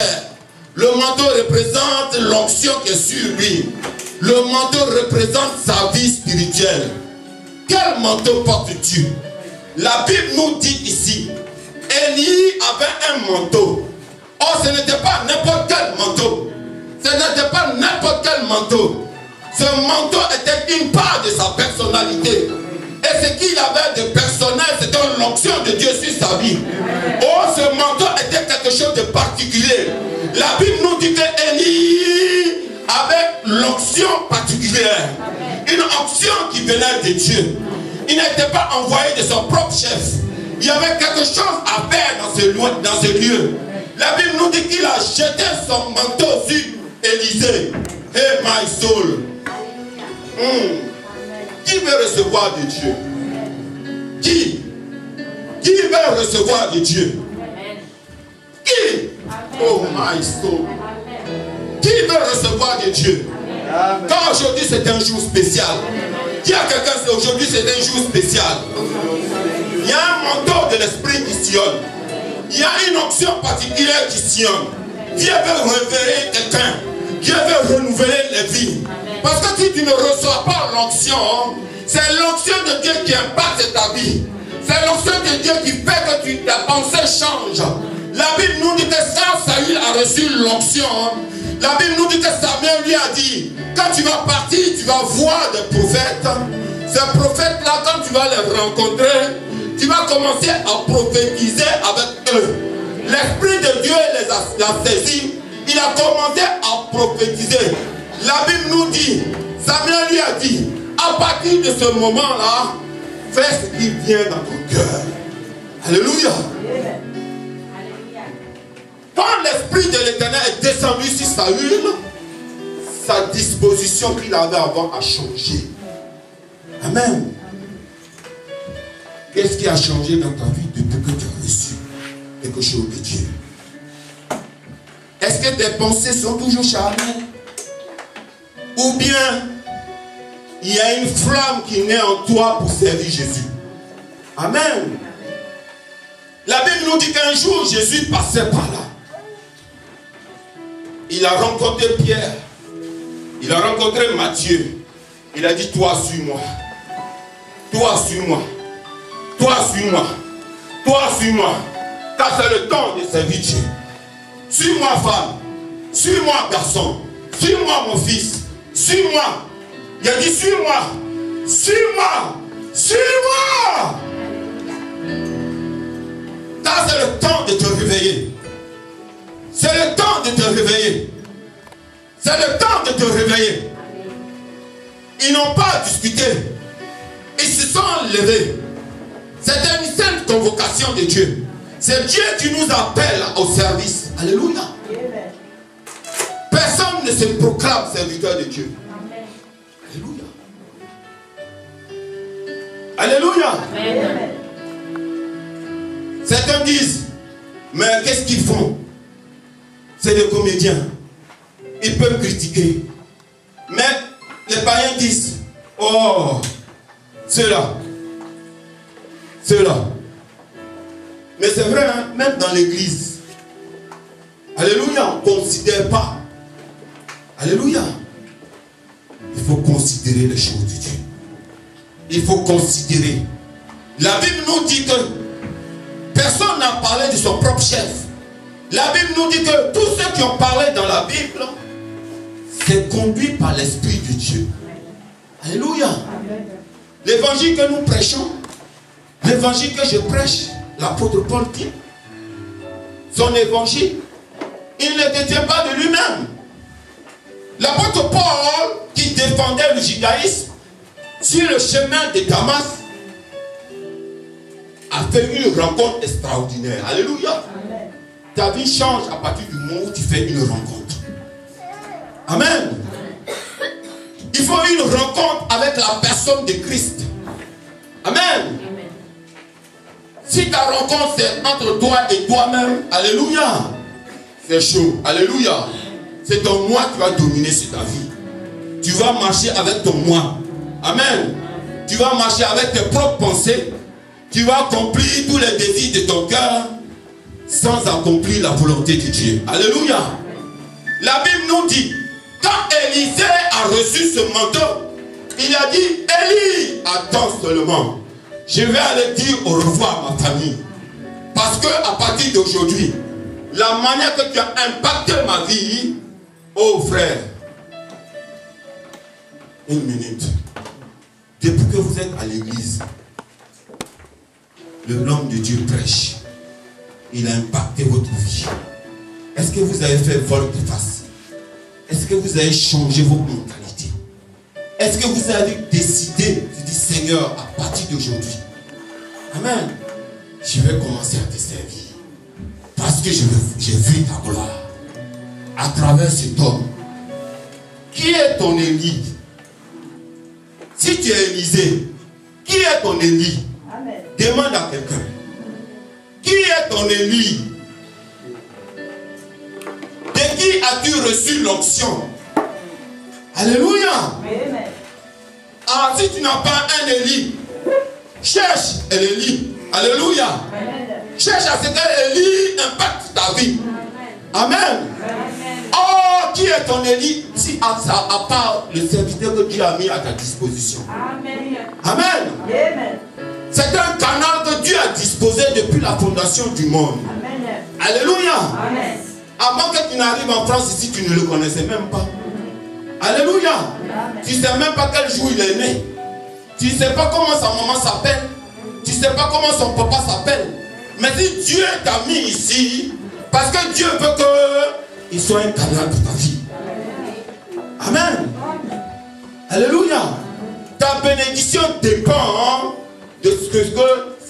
Le manteau représente l'onction qui est sur lui. Le manteau représente sa vie spirituelle. Quel manteau portes-tu? La Bible nous dit ici, Élie avait un manteau. Or, ce n'était pas n'importe quel manteau. Ce n'était pas n'importe quel manteau. Ce manteau était une part de sa personnalité. Et ce qu'il avait de personnel, c'était l'onction de Dieu sur sa vie. Or, ce manteau était quelque chose de particulier. La Bible nous dit que Élie avait l'onction particulière. Une onction qui venait de Dieu. Il n'était pas envoyé de son propre chef. Il y avait quelque chose à faire dans ce lieu. La Bible nous dit qu'il a jeté son manteau sur Élisée. Hey my soul. Qui veut recevoir de Dieu? Qui veut recevoir de Dieu? Qui? Oh my soul. Qui veut recevoir de Dieu? Quand aujourd'hui c'est un jour spécial. Dis à quelqu'un aujourd'hui c'est un jour spécial. Il y a un manteau de l'esprit qui sillonne. Il y a une onction particulière qui sillonne. Dieu veut révéler quelqu'un. Dieu veut renouveler les vies. Parce que si tu ne reçois pas l'onction, c'est l'onction de Dieu qui impacte ta vie. C'est l'onction de Dieu qui fait que ta pensée change. La Bible nous dit que Saül a reçu l'onction. La Bible nous dit que Samuel lui a dit, quand tu vas partir, tu vas voir des prophètes. Ces prophètes-là, quand tu vas les rencontrer, tu vas commencer à prophétiser avec eux. L'Esprit de Dieu les a saisis. Il a commencé à prophétiser. La Bible nous dit, Samuel lui a dit, à partir de ce moment-là, fais ce qui vient dans ton cœur. Alléluia. Quand l'Esprit de l'Éternel est descendu sur Saül, sa disposition qu'il avait avant a changé. Amen. Qu'est-ce qui a changé dans ta vie depuis que tu as reçu quelque chose de Dieu? Est-ce que tes pensées sont toujours charnelles? Ou bien il y a une flamme qui naît en toi pour servir Jésus? Amen. La Bible nous dit qu'un jour Jésus passait par là. Il a rencontré Pierre. Il a rencontré Matthieu. Il a dit, toi suis-moi. Toi suis-moi. Toi suis-moi. Toi suis-moi. Car c'est le temps de servir Dieu. Suis-moi femme. Suis-moi garçon. Suis-moi mon fils. Suis-moi. Il a dit, suis-moi. Suis-moi. Suis-moi. Car c'est le temps de te réveiller. C'est le temps de te réveiller. C'est le temps de te réveiller. Ils n'ont pas discuté. Ils se sont levés. C'était une sainte convocation de Dieu. C'est Dieu qui nous appelle au service. Alléluia. Personne ne se proclame serviteur de Dieu. Alléluia. Alléluia. Certains disent, mais qu'est-ce qu'ils font? C'est des comédiens. Ils peuvent critiquer. Mais les païens disent, oh, ceux-là. Ceux-là. Mais c'est vrai, hein, même dans l'église. Alléluia, on ne considère pas. Alléluia. Il faut considérer les choses de Dieu. Il faut considérer. La Bible nous dit que personne n'a parlé de son propre chef. La Bible nous dit que tous ceux qui ont parlé dans la Bible, c'est conduit par l'Esprit de Dieu. Alléluia. L'évangile que nous prêchons, l'évangile que je prêche, l'apôtre Paul dit, son évangile, il ne détient pas de lui-même. L'apôtre Paul, qui défendait le judaïsme, sur le chemin de Damas, a fait une rencontre extraordinaire. Alléluia. Amen. Ta vie change à partir du moment où tu fais une rencontre. Amen. Il faut une rencontre avec la personne de Christ. Amen. Amen. Si ta rencontre c'est entre toi et toi-même, alléluia, c'est chaud. Alléluia. C'est ton moi qui va dominer sur ta vie. Tu vas marcher avec ton moi. Amen. Tu vas marcher avec tes propres pensées. Tu vas accomplir tous les désirs de ton cœur. sans accomplir la volonté de Dieu. Alléluia. La Bible nous dit, quand Élisée a reçu ce manteau, il a dit, Élie, attends seulement. Je vais aller dire au revoir à ma famille. Parce que à partir d'aujourd'hui, la manière que tu as impacté ma vie, oh frère, une minute. Depuis que vous êtes à l'église, l'homme de Dieu prêche. Il a impacté votre vie. Est-ce que vous avez fait volte-face? Est-ce que vous avez changé vos mentalités? Est-ce que vous avez décidé de dire, Seigneur, à partir d'aujourd'hui, amen, je vais commencer à te servir. Parce que j'ai vu ta gloire à travers cet homme. Qui est ton Élie? Si tu es Élisée, qui est ton Élie? Amen. Demande à quelqu'un. Qui est ton Élie? De qui as-tu reçu l'onction? Alléluia. Amen. Ah, si tu n'as pas un Élie, cherche un Élie. Alléluia. Amen. Cherche à ce que Élie impacte ta vie. Amen. Amen. Oh, qui est ton Élie? Si à part le serviteur que Dieu a mis à ta disposition. Amen. Amen. Amen. C'est un canal que Dieu a disposé depuis la fondation du monde. Amen. Alléluia. Amen. Avant que tu n'arrives en France ici, tu ne le connaissais même pas. Alléluia. Amen. Tu ne sais même pas quel jour il est né. Tu ne sais pas comment sa maman s'appelle. Tu ne sais pas comment son papa s'appelle. Mais si Dieu t'a mis ici, parce que Dieu veut qu'il soit un canal pour ta vie. Amen. Alléluia. Ta bénédiction dépend de ce que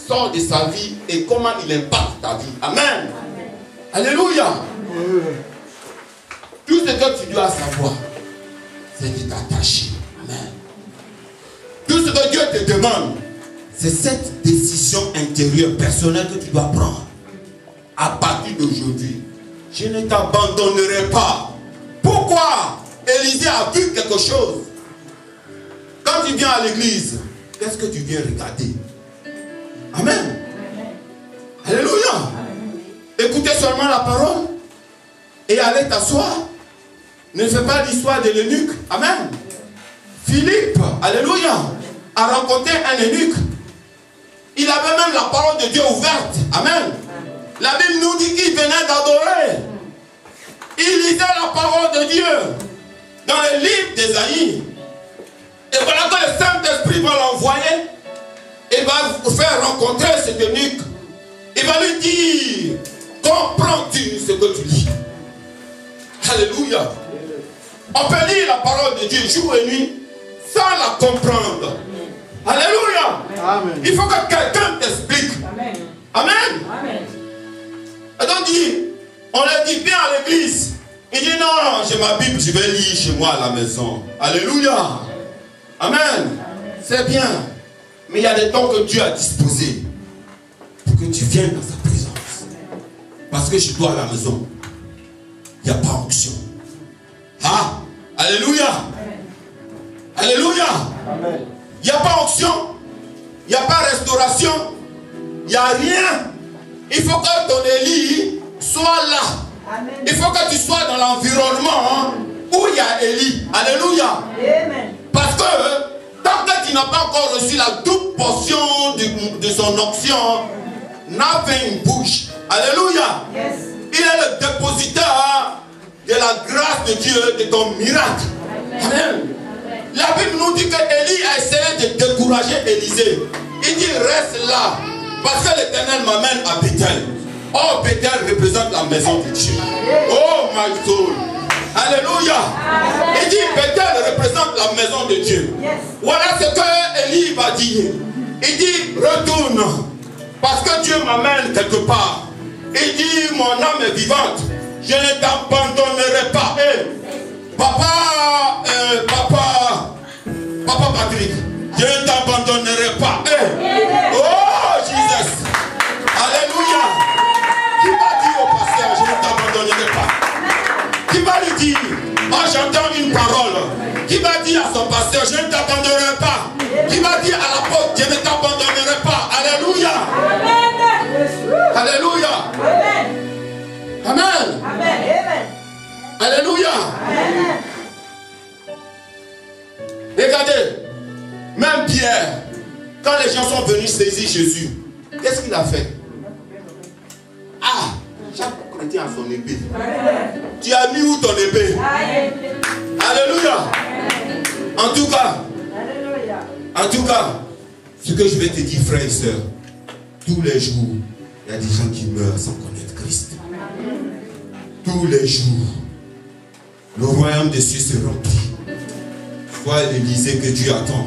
sort de sa vie et comment il impacte ta vie. Amen. Alléluia. Tout ce que tu dois savoir, c'est de t'attacher. Amen. Tout ce que Dieu te demande, c'est cette décision intérieure, personnelle que tu dois prendre. À partir d'aujourd'hui, je ne t'abandonnerai pas. Pourquoi? Élisée a vu quelque chose. Quand tu viens à l'église, qu'est-ce que tu viens regarder? Amen. Alléluia. Écoutez seulement la parole et allez t'asseoir. Ne fais pas l'histoire de l'eunuque. Amen. Philippe, alléluia, a rencontré un eunuque. Il avait même la parole de Dieu ouverte. Amen. La Bible nous dit qu'il venait d'adorer. Il lisait la parole de Dieu dans le livre d'Ésaïe. Et voilà que le Saint-Esprit va l'envoyer et va faire rencontrer cet eunuque. Il va lui dire, comprends-tu ce que tu lis? Alléluia. On peut lire la parole de Dieu jour et nuit sans la comprendre. Alléluia. Amen. Il faut que quelqu'un t'explique. Amen. Amen. Amen. Et donc on leur dit, viens à l'église. Il dit, non, j'ai ma Bible, je vais lire chez moi à la maison. Alléluia. Amen. C'est bien. Mais il y a des temps que Dieu a disposés pour que tu viennes dans sa présence. Parce que chez toi à la maison, il n'y a pas onction. Ah, alléluia. Alléluia. Il n'y a pas onction. Il n'y a pas restauration. Il n'y a rien. Il faut que ton Élie soit là. Amen. Il faut que tu sois dans l'environnement où il y a Élie. Alléluia. Amen. Parce que tant que tu n'as pas encore reçu la double portion de son onction, n'a fait une bouche. Alléluia. Yes. Il est le dépositaire de la grâce de Dieu, de ton miracle. Amen. Amen. La Bible nous dit que Élie a essayé de décourager Élisée. Il dit, reste là. Parce que l'Éternel m'amène à Bethel. Oh, Bethel représente la maison de Dieu. Oh, my soul. Alléluia. Il dit, Bethel représente la maison de Dieu. Voilà ce que Élie va dire. Il dit, retourne. Parce que Dieu m'amène quelque part. Il dit, mon âme est vivante. Je ne t'abandonnerai pas. Hey, Papa Patrick, je ne t'abandonnerai pas. Hey. Oh, Jesus. Alléluia. Qui va dire au pasteur, je ne t'abandonnerai pas? Qui va lui dire, oh, j'entends une parole. Qui va dire à son pasteur, je ne t'abandonnerai pas? Qui va dire à l'apôtre, je ne t'abandonnerai pas? Alléluia. Alléluia. Amen. Amen. Alléluia. Amen. Regardez, même Pierre, quand les gens sont venus saisir Jésus, qu'est-ce qu'il a fait? Ah, chaque chrétien a son épée. Tu as mis où ton épée? Alléluia. En tout cas, ce que je vais te dire, frères et sœurs, tous les jours, il y a des gens qui meurent sans connaître Christ. Tous les jours, le royaume des cieux se remplit. Soit l'Élysée que Dieu attend.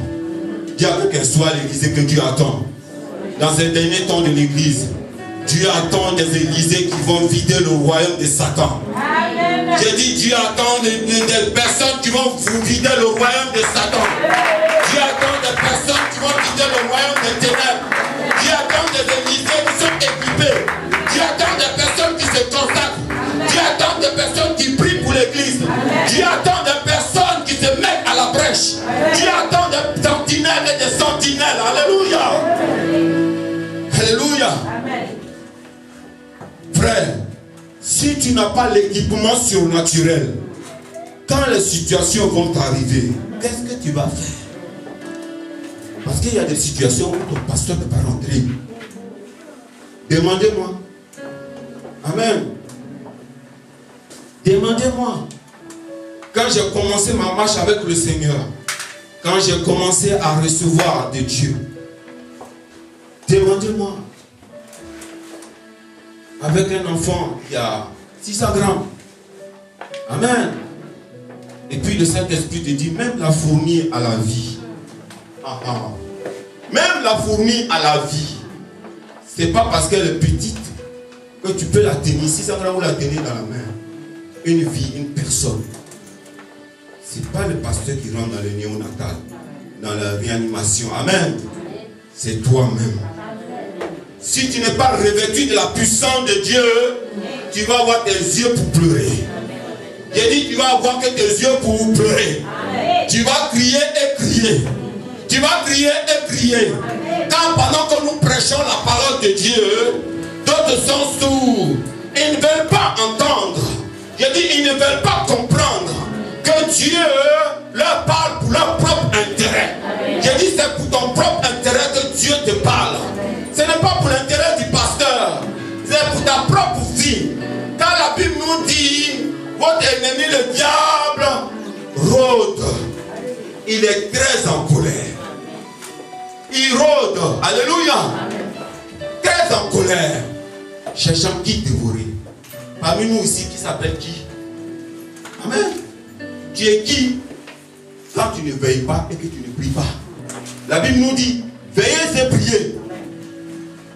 Dis à quelqu'un, soit l'Élysée que Dieu attend. Dans ces derniers temps de l'Église, Dieu attend des Élysées qui vont vider le royaume de Satan. J'ai dit, Dieu attend des personnes qui vont vider le royaume de Satan. Dieu attend des personnes qui vont vider le royaume des ténèbres. Dieu attend des Élysées qui sont équipées. Dieu attend des personnes qui se consacrent. Dieu attend des personnes qui prient pour l'Église. Dieu attend des personnes qui se mettent à la brèche. Dieu attend des sentinelles et des sentinelles. Alléluia. Alléluia. Frère, si tu n'as pas l'équipement surnaturel, quand les situations vont t'arriver, qu'est-ce que tu vas faire? Parce qu'il y a des situations où ton pasteur ne peut pas rentrer. Demandez-moi. Amen. Demandez-moi. Quand j'ai commencé ma marche avec le Seigneur, quand j'ai commencé à recevoir de Dieu, demandez-moi. Avec un enfant, il y a 600 grammes. Amen. Et puis le Saint-Esprit te dit, même la fourmi a la vie. Même la fourmi a la vie. C'est pas parce qu'elle est petite que tu peux la tenir. 600 grammes, vous la tenez dans la main. Une vie, une personne. C'est pas le pasteur qui rentre dans le néonatal, dans la réanimation. Amen. C'est toi-même. Si tu n'es pas revêtu de la puissance de Dieu, tu vas avoir tes yeux pour pleurer. J'ai dit, tu vas avoir que tes yeux pour pleurer. Tu vas crier et crier. Tu vas crier et crier. Quand pendant que nous prêchons la parole de Dieu, d'autres sont sourds. Ils ne veulent pas entendre. J'ai dit, ils ne veulent pas comprendre que Dieu leur parle pour leur propre intérêt. J'ai dit, c'est pour ton propre intérêt que Dieu te parle. Ce n'est pas pour l'intérêt du pasteur. C'est pour ta propre vie. Quand la Bible nous dit, votre ennemi le diable rôde. Il est très en colère. Il rôde. Alléluia. Très en colère. Cherchant qui dévorer. Parmi nous ici, qui s'appelle qui? Amen. Tu es qui? Quand tu ne veilles pas et que tu ne pries pas. La Bible nous dit, veillez et priez.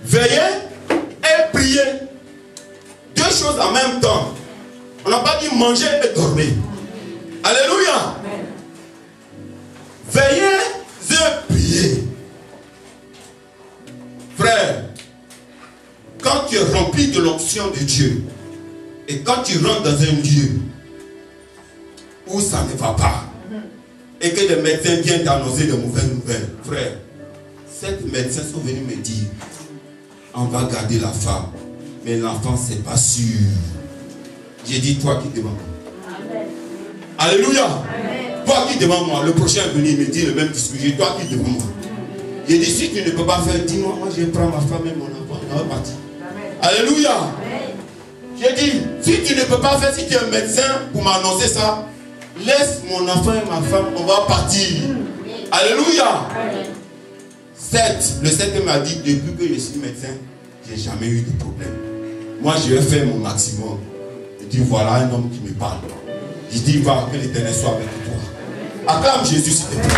Veillez et priez. Deux choses en même temps. On n'a pas dit manger et dormir. Alléluia. Veillez et priez. Frère, quand tu es rempli de l'onction de Dieu et quand tu rentres dans un lieu où ça ne va pas et que les médecins viennent t'annoncer de mauvaises nouvelles, frère, ces médecins sont venus me dire, on va garder la femme, mais l'enfant c'est pas sûr. J'ai dit, toi qui devant moi. Alléluia. Amen. Toi qui devant moi, le prochain est venu me dire le même discours. J'ai dit, toi qui devant moi. J'ai dit, si tu ne peux pas faire, dis-moi, moi je prends ma femme et mon enfant, on va partir. Alléluia. J'ai dit, si tu ne peux pas faire, si tu es un médecin pour m'annoncer ça, laisse mon enfant et ma femme, on va partir. Alléluia. 7. Le 7 m'a dit, depuis que je suis médecin, j'ai jamais eu de problème. Moi, je vais faire mon maximum. Je dis, voilà un homme qui me parle. Je dis, va, que l'Éternel soit avec toi. Acclame Jésus, s'il te plaît.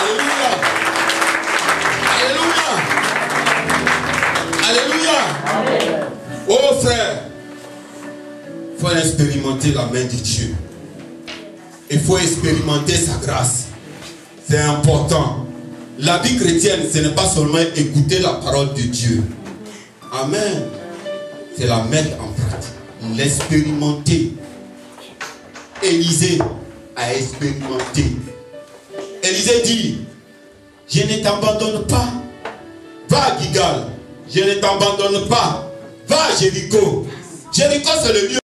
Alléluia. Alléluia. Alléluia. Oh frère, il faut expérimenter la main de Dieu. Il faut expérimenter sa grâce. C'est important. La vie chrétienne, ce n'est pas seulement écouter la parole de Dieu. Amen. C'est la mettre en pratique. L'expérimenter. Élisée a expérimenté. Élisée dit, je ne t'abandonne pas. Va à Gilgal, je ne t'abandonne pas. Va à Jéricho. Jéricho, c'est le lieu